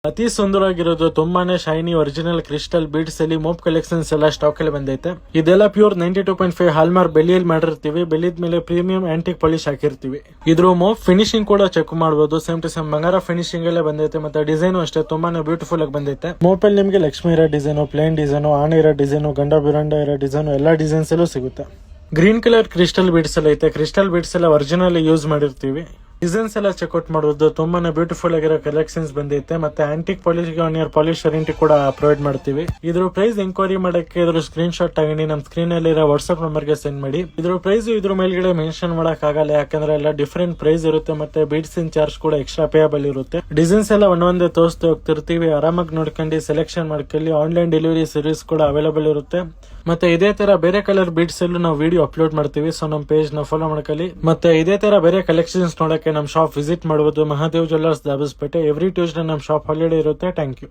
ಅತಿ ಸುಂದರವಾಗಿರೋದು ತುಂಬಾನೇ shiny original crystal beads ಅಲ್ಲಿ ಮೋಪ್ ಕಲೆಕ್ಷನ್ಸ್ ಎಲ್ಲ ಸ್ಟಾಕ್ ಅಲ್ಲಿ ಬಂದೈತೆ. ಇದೆಲ್ಲ ಪ್ಯೂರ್ 92.5 ಹಾಲ್ಮಾರ್ಕ್ ಬೆಳ್ಳಿಯಲ್ಲಿ ಮಾಡಿರ್ತೀವಿ. ಬೆಳ್ಳಿದ ಮೇಲೆ ಪ್ರೀಮಿಯಂ ಆಂಟಿಕ್ ಪಾಲಿಶ್ ಹಾಕಿರ್ತೀವಿ. ಇದ್ರ ಮೋಪ್ ಫಿನಿಶಿಂಗ್ ಕೂಡ ಚೆಕ್ ಮಾಡಬಹುದು. ಸೇಮ್ ಟು ಸೇಮ್ ಬಂಗಾರ ಫಿನಿಶಿಂಗ್ ಅಲ್ಲೇ ಬಂದೈತೆ. ಮತ್ತೆ ಡಿಸೈನ್ ಅಷ್ಟೇ ತುಂಬಾನೇ ಬ್ಯೂಟಿಫುಲ್ ಆಗಿ ಬಂದೈತೆ. ಮೋಪ್ ಅಲ್ಲಿ ನಿಮಗೆ ಲಕ್ಷ್ಮಿ ಇರೋ ಡಿಸೈನ್, ಪ್ಲೇನ್ ಡಿಸೈನ್, ಆನೆ ಇರೋ ಡಿಸೈನ್, ಗಂಡ ಬಿರಂಡ ಇರೋ ಡಿಸೈನ್ ಎಲ್ಲಾ ಡಿಸೈನ್ಸ್ ಅಲ್ಲೂ ಸಿಗುತ್ತೆ. ಗ್ರೀನ್ ಕಲರ್ ಕ್ರಿಸ್ಟಲ್ ಬೀಡ್ಸ್ ಎಲ್ಲ ಐತೆ. ಕ್ರಿಸ್ಟಲ್ ಬೀಡ್ಸ್ ಎಲ್ಲ ಒರಿಜಿನಲ್ ಯೂಸ್ ಮಾಡಿರ್ತೀವಿ. ಡಿಸೈನ್ಸ್ ಎಲ್ಲ ಚೆಕ್ಔಟ್ ಮಾಡಬಹುದು. ತುಂಬಾನೇ ಬ್ಯೂಟಿಫುಲ್ ಆಗಿರೋ ಕಲೆಕ್ಷನ್ಸ್ ಬಂದೈತೆ. ಮತ್ತೆ antique polish 1 year polish warranty ಕೂಡ ಪ್ರೊವೈಡ್ ಮಾಡ್ತೀವಿ. ಇದ್ರ ಪ್ರೈಸ್ ಎಂಕ್ವೈರಿ ಮಾಡಕ್ಕೆ ಇದ್ರ ಸ್ಕ್ರೀನ್ ಶಾಟ್ ತಗೊಂಡು ನಮ್ಮ ಸ್ಕ್ರೀನ್ ಅಲ್ಲಿ ಇರೋ ವಾಟ್ಸ್ಆಪ್ ನಂಬರ್ ಗೆ ಸೆಂಡ್ ಮಾಡಿ. ಇದ್ರ ಪ್ರೈಸ್ ಇದ್ರ ಮೇಲ್ಗಡೆ ಮೆನ್ಷನ್ ಮಾಡಕ್ ಆಗಲ್ಲ, ಯಾಕಂದ್ರೆ ಎಲ್ಲ ಡಿಫರೆಂಟ್ ಪ್ರೈಸ್ ಇರುತ್ತೆ. ಮತ್ತೆ ಬೀಡ್ಸ್ ಇನ್ ಚಾರ್ಜ್ ಕೂಡ ಎಕ್ಸ್ಟ್ರಾ ಪೇಯಬಲ್ ಇರುತ್ತೆ. ಡಿಸೈನ್ಸ್ ಎಲ್ಲ ಒಂದೊಂದೇ ತೋರಿಸ್ತಾ ಹೋಗ್ತಿರ್ತೀವಿ. ಆರಾಮಾಗಿ ನೋಡ್ಕೊಂಡು ಸೆಲೆಕ್ಷನ್ ಮಾಡ್ಕೊಳ್ಳಿ. ಆನ್ಲೈನ್ ಡೆಲಿವರಿ ಸರ್ವಿಸ್ ಕೂಡ ಅವೈಲೇಬಲ್ ಇರುತ್ತೆ. ಮತ್ತೆ ಇದೇ ತರ ಬೇರೆ ಕಲರ್ ಬೀಡ್ಸ್ ಅಲ್ಲೂ ನಾವು ವಿಡಿಯೋ ಅಪ್ಲೋಡ್ ಮಾಡ್ತೀವಿ. ಸೊ ನಮ್ಮ ಪೇಜ್ ನ ಫಾಲೋ ಮಾಡ್ಕೊಳ್ಳಿ. ಮತ್ತೆ ಇದೇ ತರ ಬೇರೆ ಕಲೆಕ್ಷನ್ಸ್ ನೋಡಕ್ಕೆ ನಮ್ಮ ಶಾಪ್ ವಿಸಿಟ್ ಮಾಡಬಹುದು. Mahadev jewellers Dabaspete. Every Tuesday ನಮ್ಮ ಶಾಪ್ ಹಾಲಿಡೇ ಇರುತ್ತೆ. Thank you.